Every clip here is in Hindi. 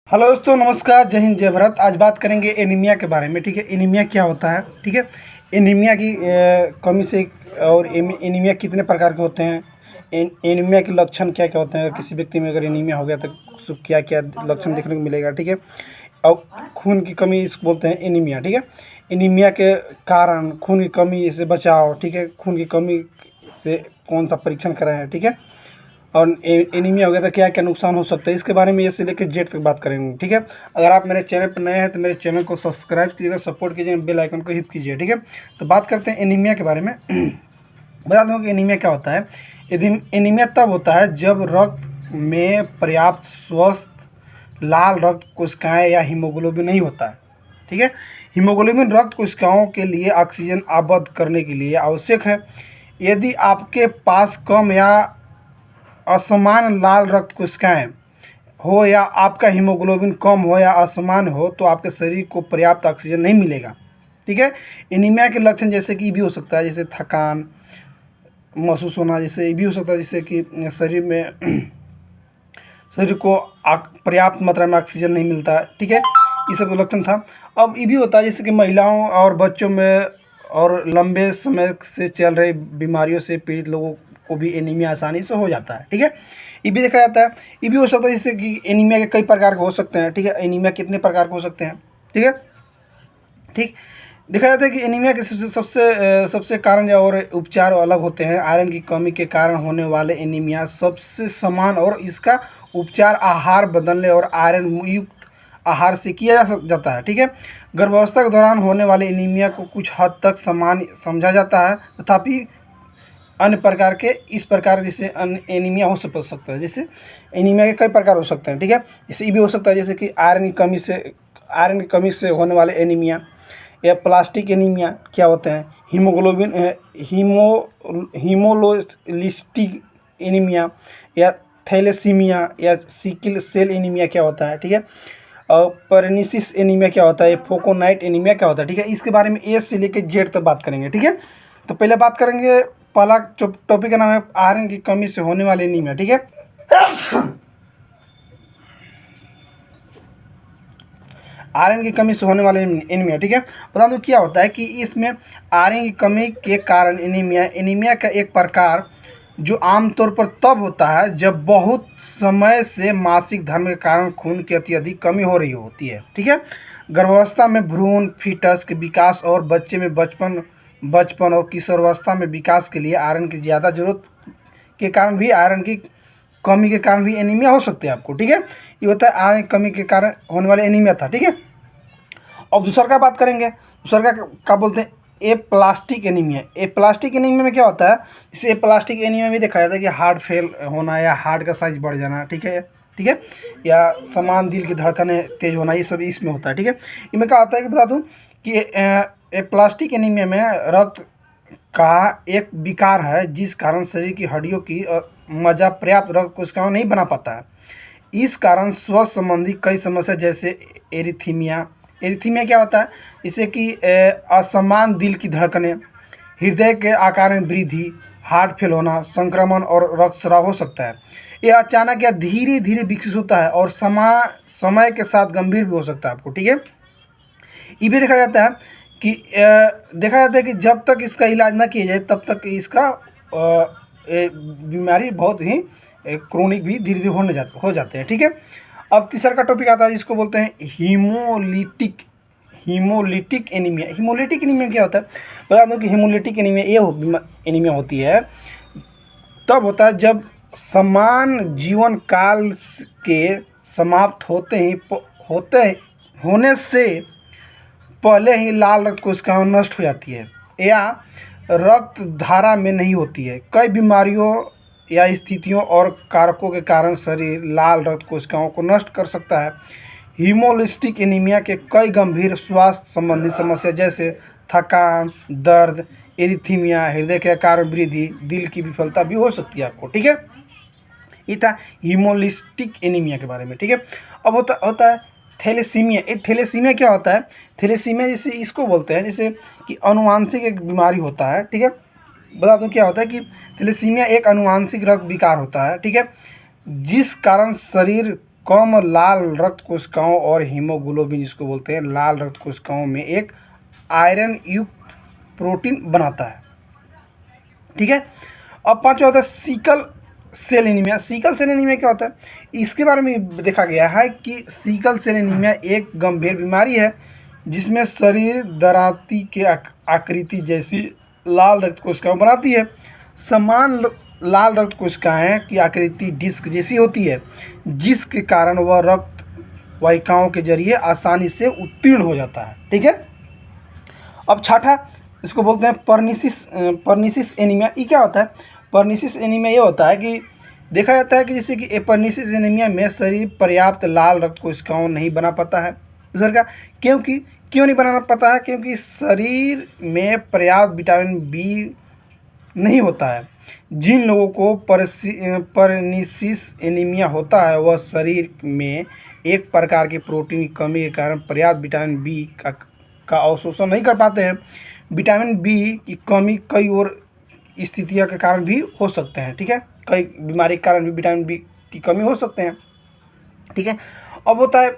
हेलो दोस्तों, नमस्कार, जय हिंद, जय भारत। आज बात करेंगे एनीमिया के बारे में। ठीक है, एनीमिया क्या होता है। ठीक है, एनीमिया की कमी से और एनीमिया कितने प्रकार के होते हैं, एनीमिया के लक्षण क्या क्या होते हैं, अगर किसी व्यक्ति में अगर एनीमिया हो गया तो उसको क्या क्या लक्षण देखने को मिलेगा। ठीक है, और खून की कमी इसको बोलते हैं एनीमिया। ठीक है, एनीमिया के कारण, खून की कमी से बचाव। ठीक है, खून की कमी से कौन सा परीक्षण कराएं। ठीक है, और एनीमिया हो गया तो क्या क्या नुकसान हो सकता है, इसके बारे में ये से लेकर जेड तक बात करेंगे। ठीक है, अगर आप मेरे चैनल पर नए हैं तो मेरे चैनल को सब्सक्राइब कीजिएगा, सपोर्ट कीजिए, बेल आइकन को हिट कीजिए। ठीक है, तो बात करते हैं एनीमिया के बारे में। बता दूँ कि एनीमिया क्या होता है। एनीमिया तब होता है जब रक्त में पर्याप्त स्वस्थ लाल रक्त कोशिकाएं या हीमोग्लोबिन नहीं होता है। ठीक है, हीमोग्लोबिन रक्त कोशिकाओं के लिए ऑक्सीजन आबद्ध करने के लिए आवश्यक है। यदि आपके पास कम या असमान लाल रक्त कोशिकाएं हो या आपका हीमोग्लोबिन कम हो या असमान हो तो आपके शरीर को पर्याप्त ऑक्सीजन नहीं मिलेगा। ठीक है, एनीमिया के लक्षण जैसे कि ये भी हो सकता है, जैसे थकान महसूस होना, जैसे ये भी हो सकता है जैसे कि शरीर को पर्याप्त मात्रा में ऑक्सीजन नहीं मिलता है। ठीक है, ये सब लक्षण था। अब ये भी होता है जैसे कि महिलाओं और बच्चों में और लंबे समय से चल रही बीमारियों से पीड़ित लोगों को भी एनीमिया आसानी से हो जाता है। ठीक है, ये भी देखा जाता है। ये भी हो सकता है जैसे कि एनीमिया के कई प्रकार के हो सकते हैं। ठीक है, एनीमिया कितने प्रकार के हो सकते हैं। ठीक है, ठीक, देखा जाता है कि एनीमिया के सबसे कारण और उपचार अलग होते हैं। आयरन की कमी के कारण होने वाले एनीमिया सबसे समान और इसका उपचार आहार बदलने और आयरन युक्त आहार से किया जाता है। ठीक है, गर्भावस्था के दौरान होने वाले एनीमिया को कुछ हद तक समान समझा जाता है, तथापि अन्य प्रकार के इस प्रकार जैसे एनीमिया हो सकता है। जैसे एनीमिया के कई प्रकार हो सकते हैं। ठीक है, जैसे ये भी हो सकता है जैसे कि आयरन की कमी से होने वाले एनीमिया, या प्लास्टिक एनीमिया क्या होते हैं, हीमोलोलिस्टिक एनीमिया, या थैलेसीमिया या सिकल सेल एनीमिया क्या होता है। ठीक है, और परनिसिस एनीमिया क्या होता है, फोकोनाइट एनीमिया क्या होता है। ठीक है, इसके बारे में ए से लेकर जेड तक बात करेंगे। ठीक है, तो पहले बात करेंगे, पहला टॉपिक का नाम है आयरन की कमी से होने वाले एनीमिया। ठीक है, आयरन की कमी से होने वाले एनीमिया। ठीक है, बता दूं क्या होता है कि इसमें आयरन की कमी के कारण एनीमिया का एक प्रकार जो आमतौर पर तब होता है जब बहुत समय से मासिक धर्म के कारण खून की अत्यधिक कमी हो रही होती है। ठीक है, गर्भावस्था में भ्रूण फीटस के विकास और बच्चे में बचपन और किशोरावस्था में विकास के लिए आयरन की ज़्यादा जरूरत के कारण भी आयरन की कमी के कारण भी एनीमिया हो सकती है आपको। ठीक है, ये होता है आयरन की कमी के कारण होने वाले एनीमिया था। ठीक है, अब दूसरा का बात करेंगे। दूसरा का बोलते हैं ए प्लास्टिक एनीमिया। ए प्लास्टिक एनीमिया में क्या होता है, इसे ए प्लास्टिक एनीमिया में देखा जाता है कि हार्ट फेल होना या हार्ट का साइज बढ़ जाना। ठीक है, ठीक है, या समान दिल की धड़कनें तेज होना, ये सब इसमें होता है। ठीक है, इनमें क्या होता है कि बता दूं कि ए प्लास्टिक एनीमिया में रक्त का एक विकार है जिस कारण शरीर की हड्डियों की मजा पर्याप्त रक्त कोशिकाओं नहीं बना पाता है। इस कारण स्वास्थ्य संबंधी कई समस्या जैसे एरिथीमिया क्या होता है, इससे कि असमान दिल की धड़कनें, हृदय के आकार में वृद्धि, हार्ट फेल होना, संक्रमण और रक्तस्राव हो सकता है। यह अचानक या धीरे धीरे विकसित होता है और समय के साथ गंभीर भी हो सकता है आपको। ठीक है, ये भी देखा जाता है कि जब तक इसका इलाज ना किया जाए तब तक इसका बीमारी बहुत ही क्रोनिक भी धीरे धीरे हो जाते हैं। ठीक है, अब तीसरा का टॉपिक आता है जिसको बोलते हैं हीमोलिटिक एनीमिया। हीमोलिटिक एनीमिया क्या होता है, बता दूं कि हीमोलिटिक एनीमिया एनीमिया होती है तब होता है जब समान जीवन काल के समाप्त होने से पहले ही लाल रक्त कोशिकाएं नष्ट हो जाती है या रक्त धारा में नहीं होती है। कई बीमारियों या स्थितियों और कारकों के कारण शरीर लाल रक्त कोशिकाओं को नष्ट कर सकता है। हीमोलिस्टिक एनीमिया के कई गंभीर स्वास्थ्य संबंधी समस्या जैसे थकान, दर्द, एरिथीमिया, हृदय के आकार में वृद्धि, दिल की विफलता भी हो सकती है आपको। ठीक है, ये था हीमोलिस्टिक एनीमिया के बारे में। ठीक है, अब होता है थैलेसीमिया। एक थैलेसीमिया क्या होता है, थैलेसीमिया जैसे इसको बोलते हैं जैसे कि अनुवांशिक एक बीमारी होता है। ठीक है, बता दूं क्या होता है कि थैलेसीमिया एक अनुवांशिक रक्त विकार होता है। ठीक है, जिस कारण शरीर कम लाल रक्त कोशिकाओं और हीमोग्लोबिन जिसको बोलते हैं लाल रक्त कोशिकाओं में एक आयरन युक्त प्रोटीन बनाता है। ठीक है। अब पांचवा होता है sickle cell anaemia. Sickle cell anaemia क्या होता है? इसके बारे में देखा गया है कि सिकल सेल एनीमिया एक गंभीर बीमारी है जिसमें शरीर दरांती के आकृति जैसी लाल रक्त कोशिकाएं बनाती है। समान लाल रक्त कोशिकाएं की आकृति डिस्क जैसी होती है, जिसके कारण वह रक्त वाहिकाओं के जरिए आसानी से उत्तीर्ण हो जाता है। ठीक है। अब छठा इसको बोलते हैं पर्निसिस एनीमिया। ये क्या होता है? पर्निसिस एनीमिया ये होता है कि देखा जाता है कि जैसे कि पर्निसिस एनीमिया में शरीर पर्याप्त लाल रक्त कोशिकाओं नहीं बना पाता है। दूसरा का क्यों नहीं बना पाता है? क्योंकि शरीर में पर्याप्त विटामिन बी नहीं होता है। जिन लोगों को पर्निसिस एनीमिया होता है वह शरीर में एक प्रकार की प्रोटीन की कमी के कारण पर्याप्त विटामिन बी का अवशोषण नहीं कर पाते हैं। विटामिन बी की कमी कई और स्थितियों के कारण भी हो सकते हैं। ठीक है। कई बीमारी के कारण भी विटामिन बी की कमी हो सकते हैं। ठीक है। अब होता है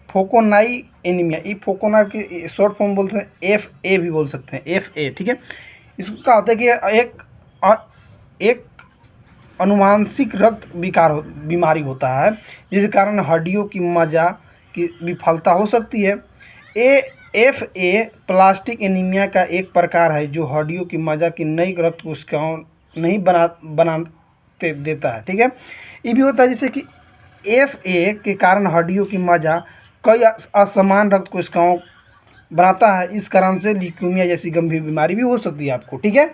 फोकोनाई एनीमिया। ये फोकोनाई की शॉर्ट फॉर्म बोलते हैं, FA भी बोल सकते हैं, FA। ठीक है। इसको क्या होता है कि एक अनुवांशिक रक्त विकार बीमारी होता है जिसके कारण हड्डियों की मज्जा की विफलता हो सकती है। FA प्लास्टिक एनीमिया का एक प्रकार है जो हड्डियों की मज्जा की नई रक्त कोशिकाओं नहीं बनाते देता है। ठीक है। ये भी होता है जैसे कि FA के कारण हड्डियों की मज्जा कई असमान रक्त कोशिकाओं बनाता है। इस कारण से ल्यूकेमिया जैसी गंभीर बीमारी भी हो सकती है आपको। ठीक है।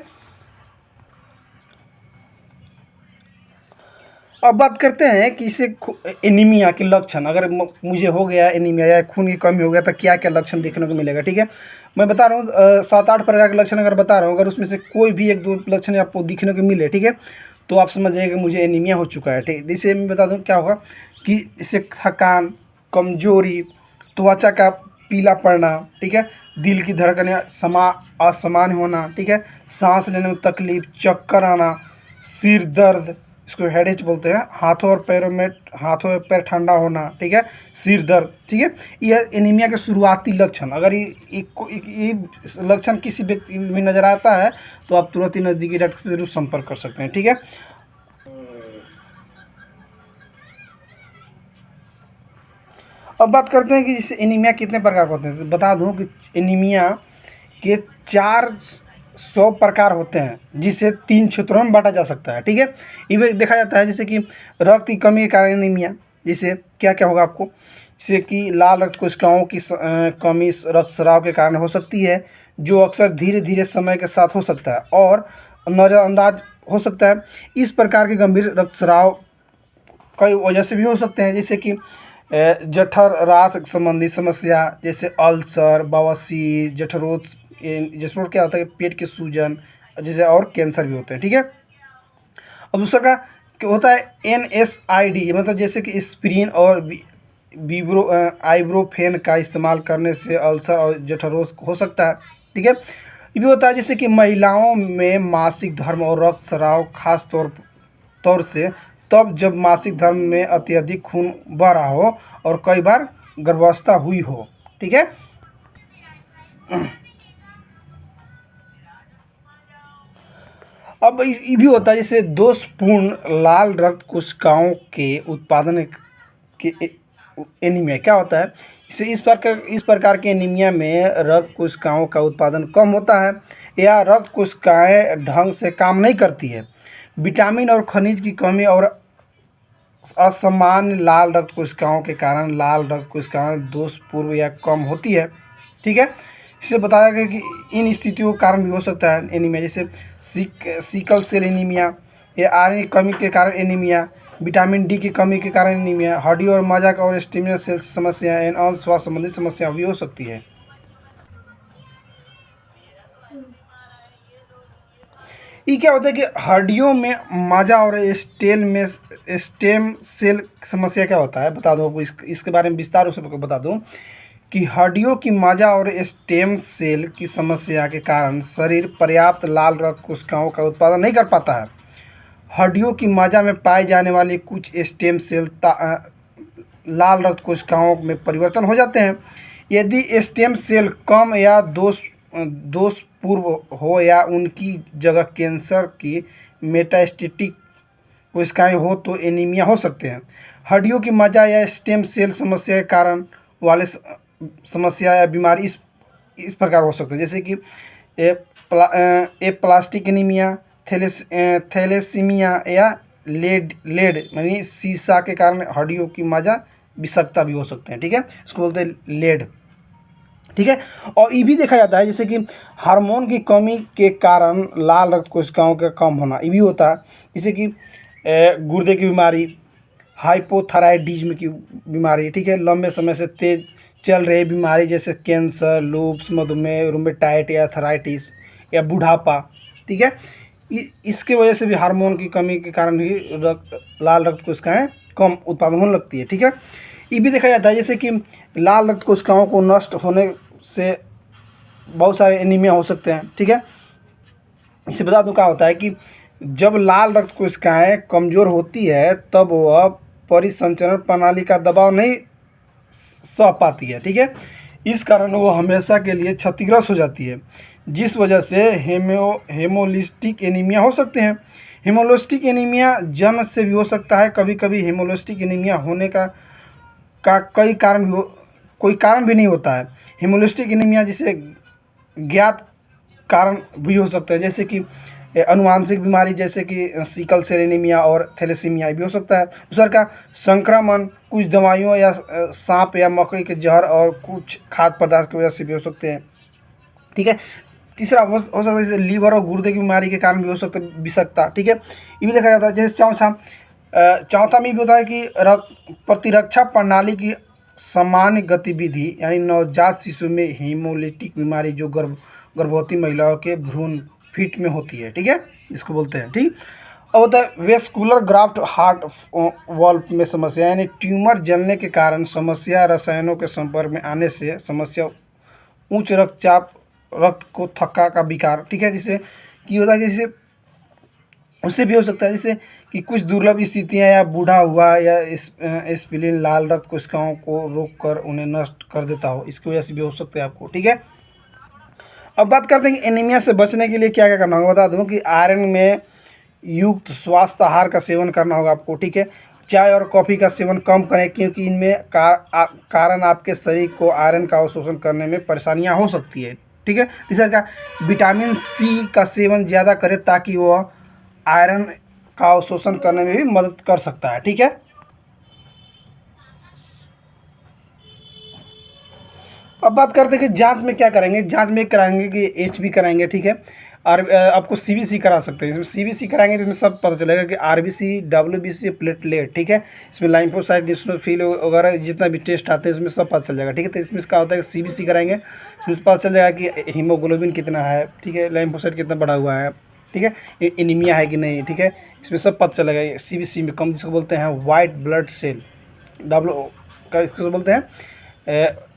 अब बात करते हैं कि इसे एनीमिया के लक्षण, अगर मुझे हो गया एनीमिया या खून की कमी हो गया तो क्या क्या लक्षण देखने को मिलेगा। ठीक है। मैं बता रहा हूँ 7-8 प्रकार के लक्षण अगर बता रहा हूँ, अगर उसमें से कोई भी 1-2 लक्षण आपको दिखने को मिले, ठीक है, तो आप समझ जाइए कि मुझे एनीमिया हो चुका है। ठीक है। इसे मैं बता दूँ क्या होगा कि इससे थकान, कमजोरी, त्वचा का पीला पड़ना, ठीक है, दिल की धड़कनें असामान्य होना, ठीक है, सांस लेने में तकलीफ, चक्कर आना, सिर दर्द, इसको हेडेक बोलते हैं, हाथों और पैर ठंडा होना, ठीक है, सिर दर्द। ठीक है। यह एनीमिया के शुरुआती लक्षण। अगर ये लक्षण किसी व्यक्ति में नज़र आता है तो आप तुरंत ही नज़दीकी डॉक्टर से जरूर संपर्क कर सकते हैं। ठीक है। अब बात करते हैं कि जैसे एनीमिया कितने प्रकार के होते हैं। तो बता दूं कि एनीमिया के 400 प्रकार होते हैं जिसे 3 क्षेत्रों में बांटा जा सकता है। ठीक है। ये देखा जाता है जैसे कि रक्त की कमी के कारण एनीमिया, जिसे क्या क्या होगा आपको, जैसे कि लाल रक्त कोशिकाओं की कमी रक्तस्राव के कारण हो सकती है, जो अक्सर धीरे धीरे समय के साथ हो सकता है और नज़रअंदाज हो सकता है। इस प्रकार के गंभीर रक्तस्राव कई वजह से भी हो सकते हैं, जैसे कि जठरांत्र संबंधी समस्या जैसे अल्सर, बवासीर, जठरोध क्या होता है, पेट के सूजन जैसे, और कैंसर भी होते हैं। ठीक है। अब दूसरा क्या होता है NSAID, मतलब जैसे कि एस्पिरिन और आइब्रोफेन का इस्तेमाल करने से अल्सर और जठरोध हो सकता है। ठीक है। ये भी होता है जैसे कि महिलाओं में मासिक धर्म और रक्तस्राव, खास तौर से तब जब मासिक धर्म में अत्यधिक खून बह रहा हो और कई बार गर्भावस्था हुई हो। ठीक है। अब ये भी होता है जैसे दोषपूर्ण लाल रक्त कोशिकाओं के उत्पादन के एनीमिया। क्या होता है इसे, इस प्रकार के एनीमिया में रक्त कोशिकाओं का उत्पादन कम होता है या रक्त कोशिकाएं ढंग से काम नहीं करती है। विटामिन और खनिज की कमी और असामान्य लाल रक्त कोशिकाओं के कारण लाल रक्त कोशिकाएं दोषपूर्ण या कम होती है। ठीक है। इससे बताया गया कि इन स्थितियों के कारण भी हो सकता है एनीमिया, जैसे सिकल सेल एनीमिया, या आयरन की कमी के कारण एनीमिया, विटामिन डी की कमी के कारण एनीमिया, हड्डी और मज्जा और स्टेमिना सेल समस्याएं, अन्य स्वास्थ्य संबंधी समस्या भी हो सकती है। ये क्या होता है कि हड्डियों में मज्जा और स्टेम सेल समस्या क्या होता है बता दो। इसके बारे में विस्तार से बता दूं कि हड्डियों की मज्जा और स्टेम सेल की समस्या के कारण शरीर पर्याप्त लाल रक्त कोशिकाओं का उत्पादन नहीं कर पाता है। हड्डियों की मज्जा में पाए जाने वाले कुछ स्टेम सेल लाल रक्त कोशिकाओं में परिवर्तन हो जाते हैं। यदि स्टेम सेल कम या दोषपूर्ण हो या उनकी जगह कैंसर की मेटास्टेटिक कोशिकाएं हो तो एनीमिया हो सकते हैं। हड्डियों की मज्जा या स्टेम सेल समस्या के कारण वाले समस्या या बीमारी इस प्रकार हो सकते हैं, जैसे कि प्लास्टिक एनीमिया, थैलेसीमिया या लेड लेड यानी सीसा के कारण हड्डियों की मज्जा विषाक्तता भी हो सकते हैं। ठीक है, इसको बोलते हैं लेड। ठीक है, और ये भी देखा जाता है जैसे कि हार्मोन की कमी के कारण लाल रक्त कोशिकाओं का कम होना, ये भी होता है। जैसे कि गुर्दे की बीमारी, हाइपोथायराइडिज्म की बीमारी, ठीक है, लंबे समय से तेज चल रही बीमारी जैसे कैंसर, लूप्स, मधुमेह, रूमेटाइड या अर्थराइटिस या बुढ़ापा। ठीक है, इसके वजह से भी हार्मोन की कमी के कारण भी लाल रक्त कोशिकाएं कम उत्पादन होने लगती है। ठीक है, ये भी देखा जाता है जैसे कि लाल रक्त कोशिकाओं को नष्ट होने से बहुत सारे एनीमिया हो सकते हैं। ठीक है, इसे बता दूं क्या होता है कि जब लाल रक्त कोशिकाएं कमज़ोर होती है तब वह परिसंचरण प्रणाली का दबाव नहीं सह पाती है। ठीक है, इस कारण वो हमेशा के लिए क्षतिग्रस्त हो जाती है, जिस वजह से हेमोलिस्टिक एनीमिया हो सकते हैं। हेमोलिस्टिक एनीमिया जन्म से भी हो सकता है। कभी कभी हेमोलिस्टिक एनीमिया होने का कोई कारण भी नहीं होता है। हेमोलिस्टिक एनीमिया जिसे ज्ञात कारण भी हो सकता है, जैसे कि अनुवांशिक बीमारी जैसे कि सिकल सेल एनीमिया और थैलेसीमिया भी हो सकता है। दूसरा का संक्रमण कुछ दवाइयों या सांप या मकड़ी के जहर और कुछ खाद्य पदार्थ की वजह से भी हो सकते हैं। ठीक है, तीसरा हो सकता है जैसे लीवर और गुर्दे की बीमारी के कारण भी हो सकता है विषाक्तता। ठीक है, ये भी देखा जाता है। जैसे चौथा में भी होता है कि प्रतिरक्षा प्रणाली की सामान्य गतिविधि, यानी नवजात शिशु में हीमोलिटिक बीमारी जो गर्भवती महिलाओं के भ्रूण फीट में होती है। ठीक है, इसको बोलते हैं। ठीक, अब होता है वेस्कुलर ग्राफ्ट हार्ट वाल्व में समस्या, यानी ट्यूमर जलने के कारण समस्या, रसायनों के संपर्क में आने से समस्या, उच्च रक्तचाप, रक्त को थक्का का विकार। ठीक है, जिससे कि होता है कि जैसे उससे भी हो सकता है जैसे कि कुछ दुर्लभ स्थितियां या बूढ़ा हुआ या एस्पिरिन लाल रक्त कोशिकाओं को रोककर उन्हें नष्ट कर देता हो, इसकी वजह से भी हो सकता है आपको। ठीक है, अब बात करते हैं कि एनीमिया से बचने के लिए क्या क्या करना होगा। बता दूं कि आयरन में युक्त स्वास्थ्य आहार का सेवन करना होगा आपको। ठीक है, चाय और कॉफ़ी का सेवन कम करें क्योंकि इनमें कारण आपके शरीर को आयरन का अवशोषण करने में परेशानियां हो सकती है। ठीक है, तीसरा का विटामिन सी का सेवन ज़्यादा करें ताकि वह आयरन का अवशोषण करने में भी मदद कर सकता है। ठीक है, अब बात करते हैं कि जांच में क्या करेंगे। जांच में कराएंगे कि एचबी कराएंगे। ठीक है, और आपको सीबीसी करा सकते हैं। इसमें सीबीसी कराएंगे तो इसमें सब पता चलेगा कि आरबीसी, डब्ल्यूबीसी, प्लेटलेट। ठीक है, इसमें लाइम्फोसाइट, न्यूट्रोफिल वगैरह जितना भी टेस्ट आते हैं उसमें सब पता चल जाएगा। ठीक है, तो इसमें क्या होता है कि सीबीसी कराएंगे, उसमें पता चल जाएगा कि हीमोग्लोबिन कितना है। ठीक है, लाइम्फोसाइट कितना बढ़ा हुआ है। ठीक है, एनीमिया है कि नहीं। ठीक है, इसमें सब पता चलेगा। सीबीसी में कम, जिसको बोलते हैं वाइट ब्लड सेल, डब्ल्यू का इसको बोलते हैं।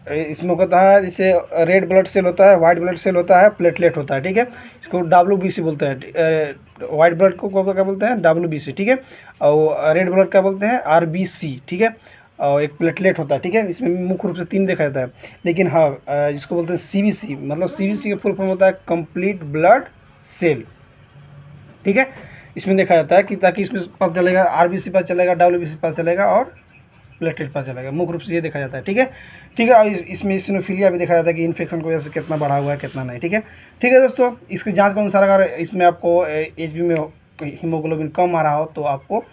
इसमें होता है जैसे रेड ब्लड सेल होता है, वाइट ब्लड सेल होता है, प्लेटलेट होता है। ठीक है, इसको डब्ल्यूबीसी बोलते हैं। वाइट ब्लड को क्या बोलते हैं, डब्ल्यूबीसी। ठीक है, और रेड ब्लड क्या बोलते हैं, आरबीसी। ठीक है, और एक प्लेटलेट होता है। ठीक है, इसमें मुख्य रूप से 3 देखा जाता है। लेकिन हाँ, जिसको बोलते हैं सीबीसी, मतलब सीबीसी का फुल फॉर्म होता है कंप्लीट ब्लड सेल। ठीक है, इसमें देखा जाता है कि ताकि इसमें पता चलेगा, आरबीसी पता चलेगा, डब्ल्यूबीसी पता चलेगा और प्लेटलेट पता चलेगा। मुख्य रूप से ये देखा जाता है। ठीक है, ठीक है, और इसमें इसिनोफिलिया भी देखा जाता है कि इन्फेक्शन की वजह से कितना बढ़ा हुआ है कितना नहीं। ठीक है, ठीक है दोस्तों, इसकी जांच के अनुसार अगर इसमें आपको एचबी में हीमोग्लोबिन कम आ रहा हो तो आपको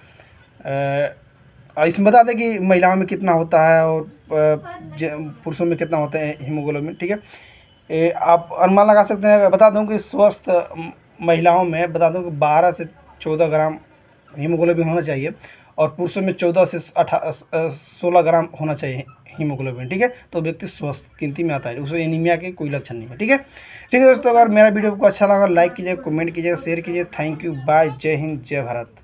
इसमें बता दें कि महिलाओं में कितना होता है और पुरुषों में कितना होता है हीमोग्लोबिन। ठीक है, आप अनुमान लगा सकते हैं। बता दूं कि स्वस्थ महिलाओं में बता दूं कि 12 से 14 ग्राम हीमोग्लोबिन होना चाहिए और पुरुषों में 14 से 16 ग्राम होना चाहिए हीमोग्लोबिन। ठीक है, तो व्यक्ति स्वस्थ गिनती में आता है, उसमें एनीमिया के कोई लक्षण नहीं है। ठीक है, ठीक है दोस्तों, अगर मेरा वीडियो को अच्छा लगा लाइक कीजिए, कमेंट कीजिए, शेयर कीजिए। थैंक यू, बाय, जय हिंद, जय भारत।